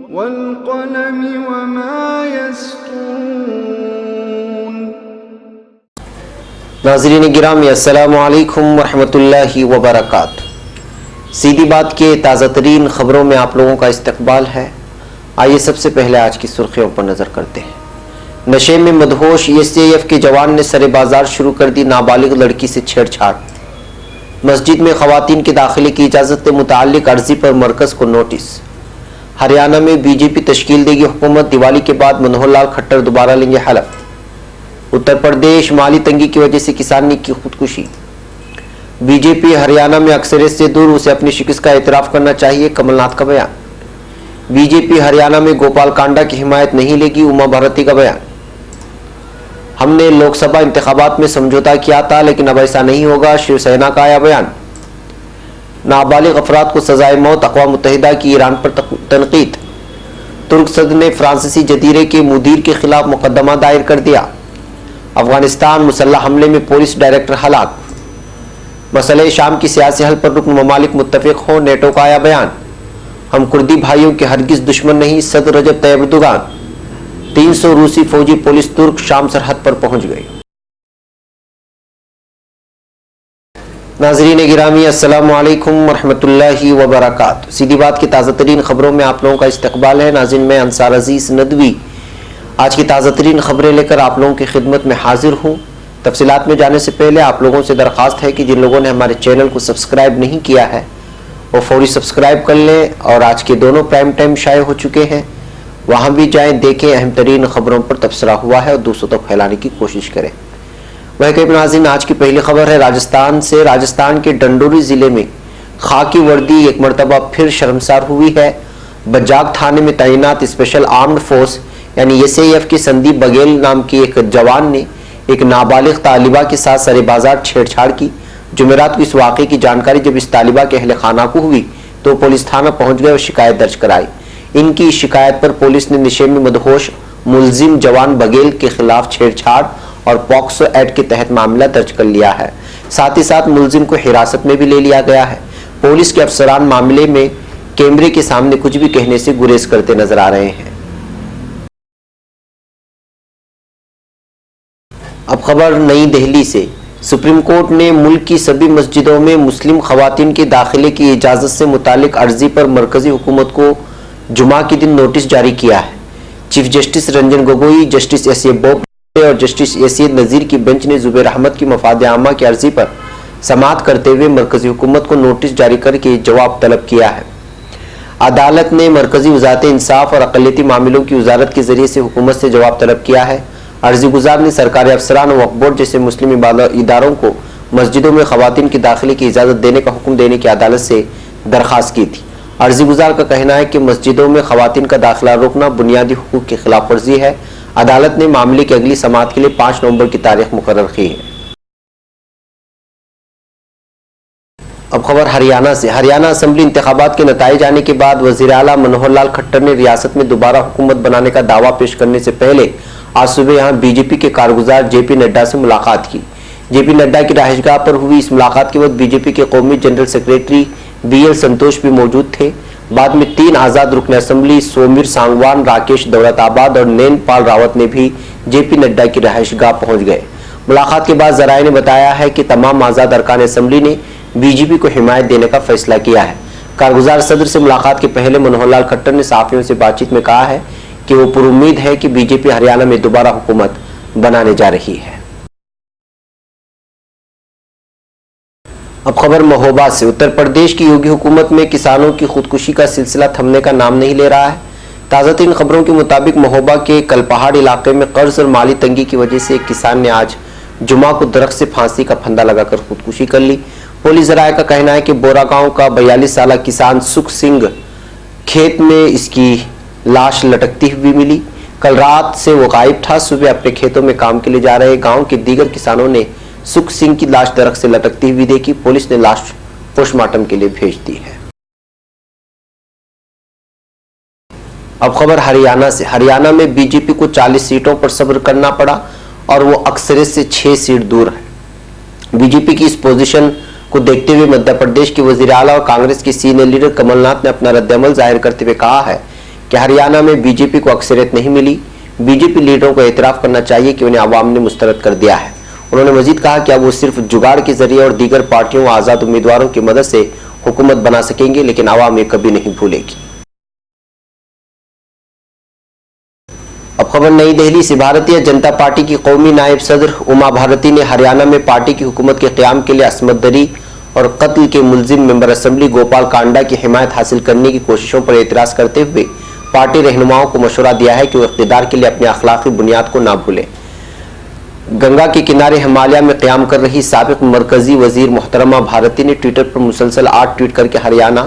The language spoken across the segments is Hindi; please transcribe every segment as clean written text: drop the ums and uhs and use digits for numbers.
वल्क़लमि वमा यस्तूरून। नाज़रीन गिरामी अस्सलामु अलैकुम वरहमतुल्लाहि वबरकातुहू। सीधी बात के ताज़ा तरीन खबरों में आप लोगों का इस्तकबाल है। आइए सबसे पहले आज की सुर्खियों पर नजर करते हैं। नशे में मदहोश SAF के जवान ने सरे बाजार शुरू कर दी नाबालिग लड़की से छेड़छाड़। मस्जिद में खवातीन के दाखिले की इजाजत से मुताल्लिक अर्जी पर मरकज को नोटिस। हरियाणा में BJP तश्कील देगी हुकूमत। दिवाली के बाद मनोहर लाल खट्टर दोबारा लेंगे हलफ। उत्तर प्रदेश माली तंगी की वजह से किसान ने की खुदकुशी। BJP हरियाणा में अक्सरियत से दूर, उसे अपनी शिकस्त का एतराफ करना चाहिए, कमलनाथ का बयान। BJP हरियाणा में गोपाल कांडा की हिमायत नहीं लेगी, उमा भारती का बयान। हमने लोकसभा इंतखाबात में समझौता किया था लेकिन अब ऐसा नहीं होगा, शिवसेना का आया बयान। नाबालिग अफराद को सजाए मौत, अक़वाम मुत्तहिदा की ईरान पर तनकीद। तुर्क सदर ने फ्रांसीसी जजीरे के मुदीर के खिलाफ मुकदमा दायर कर दिया। अफगानिस्तान मुसल्लह हमले में पुलिस डायरेक्टर हलाक। मसले शाम की सियासी हल पर रुकन ममालिक मुत्तफिक हो, नेटो का आया बयान। हम कुर्दी भाइयों के हरगिज दुश्मन नहीं, सदर रजब तैयब एर्दोगान। 300 रूसी फौजी पुलिस तुर्क शाम सरहद पर पहुंच गए। नाज़रीन गिरामी अस्सलामु अलैकुम वरहमतुल्लाहि वबरकातुहू। सीधी बात की ताज़ा तरीन खबरों में आप लोगों का इस्तकबाल है। नाज़रीन मैं अंसार अजीज नदवी आज की ताज़ा तरीन खबरें लेकर आप लोगों की खिदमत में हाजिर हूँ। तफसीलात में जाने से पहले आप लोगों से दरख्वास्त है कि जिन लोगों ने हमारे चैनल को सब्सक्राइब नहीं किया है वो फौरी सब्सक्राइब कर लें और आज के दोनों प्राइम टाइम शाये हो चुके हैं, वहाँ भी जाएं, देखें। अहम तरीन खबरों पर तबसरा हुआ है और दूसरों तक फैलाने की कोशिश करें। वह करीब नाज़रीन आज की पहली खबर है राजस्थान से। राजस्थान के डंडोरी जिले में खाकी वर्दी एक मरतबा फिर शर्मसार हुई है। बजाग थाने में तैनात स्पेशल आर्म्ड फोर्स यानी SAF के संदीप बघेल नाम की एक जवान ने एक नाबालिग तालिबा के साथ सरे बाजार छेड़छाड़ की। जुमेरात को इस वाक़े की जानकारी जब इस तालिबा के अहले खाना को हुई तो पुलिस थाना पहुंच गए और शिकायत दर्ज कराई। इनकी शिकायत पर पुलिस ने नशे में मदहोश मुलजिम जवान बघेल के खिलाफ छेड़छाड़ और पॉक्सो एक्ट के तहत मामला दर्ज कर लिया है। साथ ही साथ मुलजिम को हिरासत में भी ले लिया गया है। पुलिस के अफसरान मामले में कैमरे के सामने कुछ भी कहने से गुरेज करते नजर आ रहे हैं। अब खबर नई दिल्ली से। सुप्रीम कोर्ट ने मुल्क की सभी मस्जिदों में मुस्लिम खवातीन के दाखिले की इजाजत से मुतालिक अर्जी पर मरकजी हुकूमत को जुमा के दिन नोटिस जारी किया है। Chief justice Ranjan Gogoi, justice S.A. Bobde और जस्टिस A.C. नज़ीर की बेंच ने जुबैर अहमद की मफाद आमा की अर्जी पर समाअत करते हुए मरकजी हुकूमत को नोटिस जारी करके जवाब तलब किया है। अदालत ने मरकजी वज़ारत इंसाफ और अक़लियती मामलों की वजारत के जरिए से हुकूमत से जवाब तलब किया है। अर्जी गुजार ने सरकारी अफसरान और वक्फ बोर्ड जैसे मुस्लिम इदारों को मस्जिदों में खवातीन के दाखिले की इजाज़त देने का हुक्म देने की अदालत से दरख्वास्त की थी। अर्जी गुजार का कहना है कि मस्जिदों में खवातीन का दाखिला रोकना बुनियादी हुकूक की खिलाफ वर्जी है। अदालत ने मामले की अगली समाअत के लिए 5 नवंबर की तारीख मुकर्रर की है। अब खबर हरियाणा से। हरियाणा असेंबली इंतखाबात के नताइज आने के बाद वज़ीर आला मनोहर लाल खट्टर ने रियासत में दोबारा हुकूमत बनाने का दावा पेश करने से पहले आज सुबह यहाँ BJP के कारगुजार JP नड्डा से मुलाकात की। JP नड्डा की रहायशगाह पर हुई इस मुलाकात के वक्त BJP के कौमी जनरल सेक्रेटरी BL संतोष भी मौजूद थे। बाद में 3 आज़ाद रुकन असेंबली सोमीर सांगवान, राकेश दौलताबाद और नैन पाल रावत ने भी JP नड्डा की रहायशगाह पहुंच गए। मुलाकात के बाद जराये ने बताया है कि तमाम आज़ाद अरकान असेंबली ने BJP को हिमायत देने का फैसला किया है। कारगुजार सदर से मुलाकात के पहले मनोहर लाल खट्टर ने सहाफ़ियों से बातचीत में कहा है कि वो पुरुम्मीद है कि BJP हरियाणा में दोबारा हुकूमत बनाने जा रही है। अब खबर महोबा से। उत्तर प्रदेश की योगी हुकूमत में किसानों की खुदकुशी का सिलसिला थमने का नाम नहीं ले रहा है। ताज़ा तीन खबरों के मुताबिक महोबा के कलपहाड़ इलाके में कर्ज और माली तंगी की वजह से एक किसान ने आज जुमा को दरख्त से फांसी का फंदा लगाकर खुदकुशी कर ली। पुलिस जराये का कहना है कि बोरा गांव का 42 साला किसान सुख सिंह खेत में इसकी लाश लटकती हुई मिली। कल रात से वो गायब था। सुबह अपने खेतों में काम के लिए जा रहे गांव के दीगर किसानों ने सुख सिंह की लाश दरख्त से लटकती हुई देखी। पुलिस ने लाश पोस्टमार्टम के लिए भेज दी है। अब खबर हरियाणा से। हरियाणा में BJP को 40 सीटों पर सब्र करना पड़ा और वो अक्सरियत से 6 सीट दूर है। BJP की इस पोजीशन को देखते हुए मध्य प्रदेश के वजीर आला और कांग्रेस के सीनियर लीडर कमलनाथ ने अपना रद्द-ए-अमल जाहिर करते हुए कहा है कि हरियाणा में बीजेपी को अक्सरियत नहीं मिली। बीजेपी लीडरों को एतराफ़ करना चाहिए कि उन्हें आवाम ने मुस्तरद कर दिया है। उन्होंने मजीद कहा कि अब वो सिर्फ जुगाड़ के जरिए और दीगर पार्टियों व आज़ाद उम्मीदवारों की मदद से हुकूमत बना सकेंगे, लेकिन आवाम ये कभी नहीं भूलेगी। अब खबर नई दिल्ली से। भारतीय जनता पार्टी की कौमी नायब सदर उमा भारती ने हरियाणा में पार्टी की हुकूमत के क़याम के लिए असमत दरी और कत्ल के मुलजिम मेंबर असेंबली गोपाल कांडा की हिमायत हासिल करने की कोशिशों पर एतराज़ करते हुए पार्टी रहनुमाओं को मशवरा दिया है कि वो इक़्तिदार के लिए अपनी अखलाकी बुनियाद को ना भूलें। गंगा के किनारे हिमालय में क़याम कर रही साबिक़ मरकजी वजीर मोहतरमा भारती ने ट्विटर पर मुसलसल 8 ट्वीट करके हरियाणा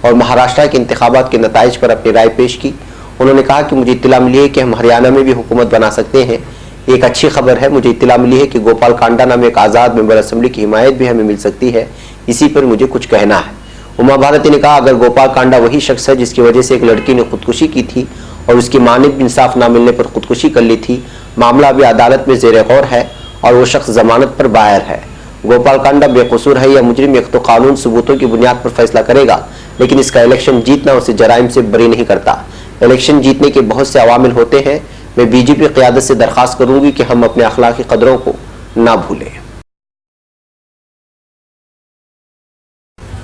और महाराष्ट्र के इंतखाबात के नताइज पर अपनी राय पेश की। उन्होंने कहा कि मुझे इत्तला मिली है कि हम हरियाणा में भी हुकूमत बना सकते हैं। एक अच्छी खबर है, मुझे इत्तला मिली है कि गोपाल कांडा नाम एक आज़ाद मेंबर असेंबली की हिमायत भी हमें मिल सकती है। इसी पर मुझे कुछ कहना है। उमा भारती ने कहा, अगर गोपाल कांडा वही शख्स है जिसकी वजह से एक लड़की ने खुदकुशी की थी और उसकी मानिब इंसाफ ना मिलने पर खुदकुशी कर ली थी, मामला अभी अदालत में ज़ेर गौर है और वो शख्स जमानत पर बाहर है। गोपाल कांडा बेकसूर है या मुजरिम, एक तो कानून सबूतों की बुनियाद पर फैसला करेगा, लेकिन इसका इलेक्शन जीतना उसे जराइम से बरी नहीं करता। इलेक्शन जीतने के बहुत से अवामिल होते हैं। मैं बीजेपी क़यादत से दरख्वास्त करूंगी कि हम अपने अखलाकी कदरों को ना भूलें।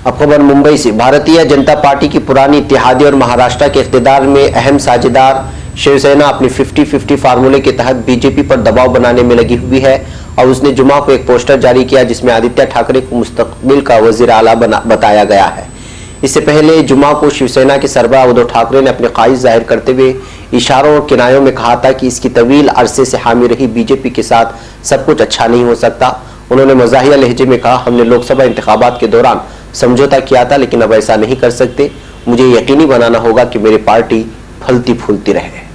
अब खबर मुंबई से। भारतीय जनता पार्टी की पुरानी इत्तेहादी और महाराष्ट्र के इक़्तिदार में अहम साझेदार शिवसेना अपनी 50-50 फार्मूले के तहत बीजेपी पर दबाव बनाने में लगी हुई है और उसने जुमा को एक पोस्टर जारी किया जिसमें आदित्य ठाकरे को मुस्तकबिल का वज़ीर आला बताया गया है। इससे पहले जुमा को शिवसेना के सरबराह उद्धव ठाकरे ने अपनी ख्वाहिश जाहिर करते हुए इशारों और किनायों में कहा था कि इसकी तवील अरसे से हामी रही बीजेपी के साथ सब कुछ अच्छा नहीं हो सकता। उन्होंने मज़ाहिया लहजे में कहा, हमने लोकसभा इंतखाबात के दौरान समझौता किया था, लेकिन अब ऐसा नहीं कर सकते। मुझे यकीनी बनाना होगा कि मेरी पार्टी फलती फूलती रहे।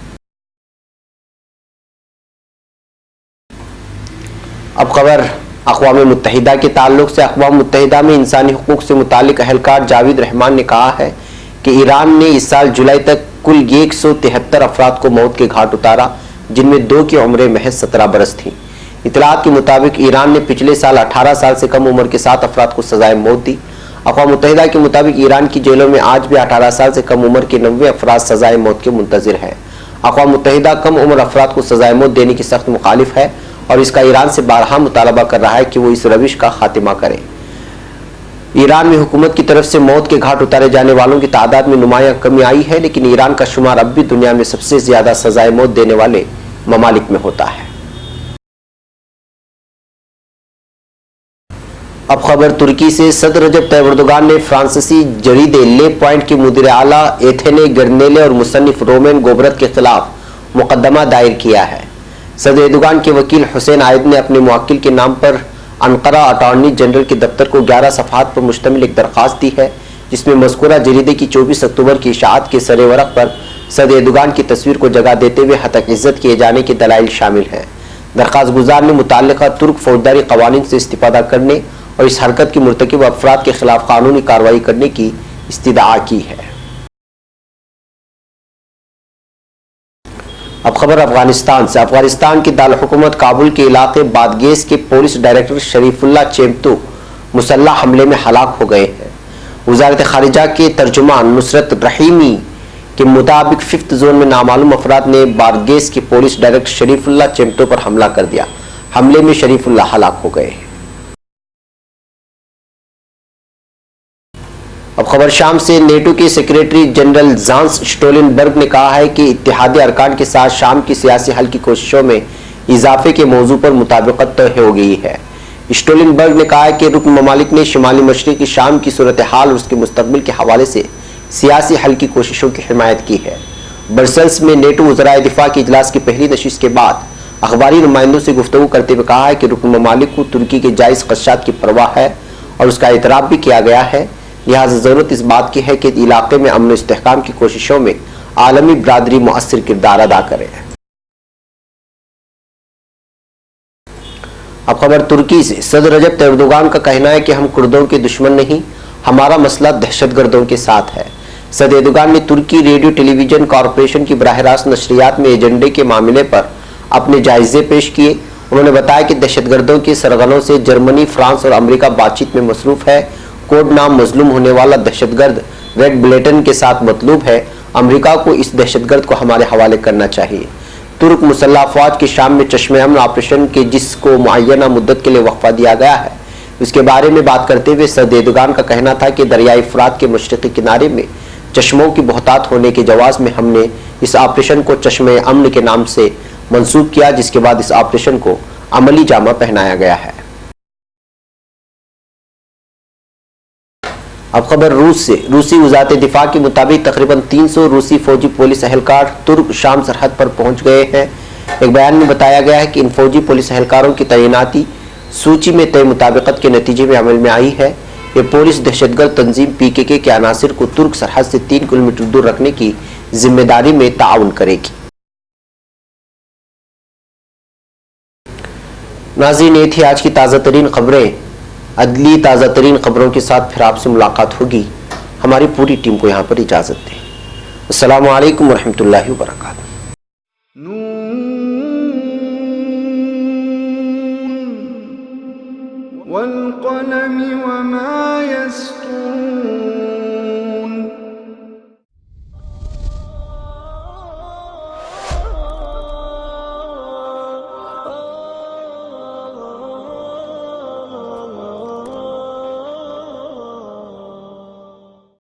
अब खबर अक़वाम मुत्तहिदा के ताल्लुक से। अक़वाम मुत्तहिदा में इंसानी हुकूक से मुतालिक अहलकार जावेद रहमान ने कहा है कि ईरान ने इस साल जुलाई तक कुल 173 अफराद को मौत के घाट उतारा, जिनमें 2 की उम्र महज 17 बरस थी। इतलात के मुताबिक ईरान ने पिछले साल 18 साल से कम उम्र के 7 अफराद को सजाए मौत दी। अक़वाम मुत्तहिदा के मुताबिक ईरान की जेलों में आज भी 18 साल से कम उम्र के 90 अफराद सजाए मौत के मुंतज़िर हैं। अक़वाम मुत्तहिदा कम उम्र अफराद को सजाए मौत देने की सख्त मुखालिफ है और इसका ईरान से बारहा मुतालबा कर रहा है कि वो इस रविश का खात्मा करे। ईरान में हुकूमत की तरफ से मौत के घाट उतारे जाने वालों की तादाद में नुमायां कमी आई है, लेकिन ईरान का शुमार अब भी दुनिया में सबसे ज्यादा सजाए मौत देने वाले ममालिक में होता है। अब खबर तुर्की से। सदर रजब तैयब एर्दोगान ने फ्रांसीसी जरीदे ले पॉइंट के मुदीर आला एथेने गर्नेले और मुसन्निफ रोमेन गोबरत के खिलाफ मुकदमा दायर किया है। सदर एर्दोगान के वकील हुसैन आयद ने अपने मुवक्किल के नाम पर अनकरा अटॉर्नी जनरल के दफ्तर को 11 सफ़हात पर मुश्तमिल एक दरख्वास्त दी है, जिसमें मज़कूरा जरीदे की 24 अक्टूबर की इशाअत के सरे वरक़ पर सदर एर्दोगान की तस्वीर को जगह देते हुए हतक इज़्ज़त किए जाने के दलाइल शामिल हैं। दरख्वास्त गुजार ने मुताल्लिक़ा तुर्क फौजदारी क़वानीन से इस्तिफ़ादा करने और इस हरकत की मुर्तकिब अफराद के खिलाफ कानूनी कार्रवाई करने की इस्तिदा की है। अब खबर अफगानिस्तान से। अफगानिस्तान की दारुल-हुकूमत काबुल के इलाके बादगेस के पुलिस डायरेक्टर शरीफुल्लाह चेम्तू मुसल्लह हमले में हलाक हो गए हैं। वज़ारत खारिजा के तर्जुमान नुसरत रहीमी के मुताबिक 5th जोन में नामालूम अफराद ने बादगेस के पुलिस डायरेक्टर शरीफुल्लाह चेम्तू पर हमला कर दिया। हमले में शरीफुल्लाह हलाक हो गए हैं। अब खबर शाम से। नेटो के सेक्रेटरी जनरल जांस स्टोलनबर्ग ने कहा है कि इत्तेहादी अरकान के साथ शाम की सियासी हल की कोशिशों में इजाफे के मौजू पर मुताबिकत तय हो गई है। स्टोलनबर्ग ने कहा है कि रुकन ममालिक ने शिमाली मशरिकी शाम की सूरत हाल और उसके मुस्तकबिल के हवाले से सियासी हल की कोशिशों की हिमायत की है। ब्रसेल्स में नेटो वज़राए दिफा के इजलास की पहली नशिस्त के बाद अखबारी नुमाइंदों से गुफ्तगू करते हुए कहा है कि रुकन ममालिक को तुर्की के जायज़ खदशात की परवाह है और उसका एतराफ़ भी किया गया है। लिहाजा ज़रूरत इस बात की है कि इलाके में अमन इस्तेहकाम की कोशिशों में आलमी बरादरी मुअस्सिर किरदार अदा करे। अब खबर तुर्की से। सदर रजब तैयब एर्दोगान का कहना है कि हम कुर्दों के दुश्मन नहीं, हमारा मसला दहशतगर्दों के साथ है। सदर एर्दोगान ने तुर्की रेडियो टेलीविजन कॉरपोरेशन की बराह रास्त नशरियात में एजेंडे के मामले पर अपने जायजे पेश किए। उन्होंने बताया कि दहशतगर्दों के सरगनों से जर्मनी, फ्रांस और अमेरिका बातचीत में मसरूफ है। कोड नाम मजलूम होने वाला दहशतगर्द रेड बुलेटिन के साथ मतलूब है। अमेरिका को इस दहशतगर्द को हमारे हवाले करना चाहिए। तुर्क मुसल्लह अफवाज के शाम में चश्मे अमन ऑपरेशन के जिसको मुअय्यना मुद्दत के लिए वक्फा दिया गया है, उसके बारे में बात करते हुए सदर एर्दोगान का कहना था कि दरियाई फुरात के मशरक़ी किनारे में चश्मों की बहुतात होने के जवाब में हमने इस ऑपरेशन को चश्मे अमन के नाम से मंसूब किया, जिसके बाद इस ऑपरेशन को अमली जामा पहनाया गया है। अब खबर रूस से। रूसी वज़ारत दिफा के मुताबिक तकरीबन 300 रूसी फौजी पुलिस अहलकार तुर्क शाम सरहद पर पहुंच गए हैं। एक बयान में बताया गया है कि इन फौजी पुलिस अहलकारों की तैनाती सूची में तय मुताबिकत के नतीजे में अमल में आई है। ये पुलिस दहशतगर्द तंजीम PKK के अनासिर को तुर्क सरहद से 3 किलोमीटर दूर रखने की जिम्मेदारी में ताउन करेगी। नाज़रीन, ये थी आज की ताज़ा तरीन खबरें। अगली ताज़ा तरीन खबरों के साथ फिर आपसे मुलाकात होगी। हमारी पूरी टीम को यहाँ पर इजाज़त दें। अस्सलामु अलैकुम वरहमतुल्लाहि वबरकातुहू। वल क़लम वमा यस्तुरून।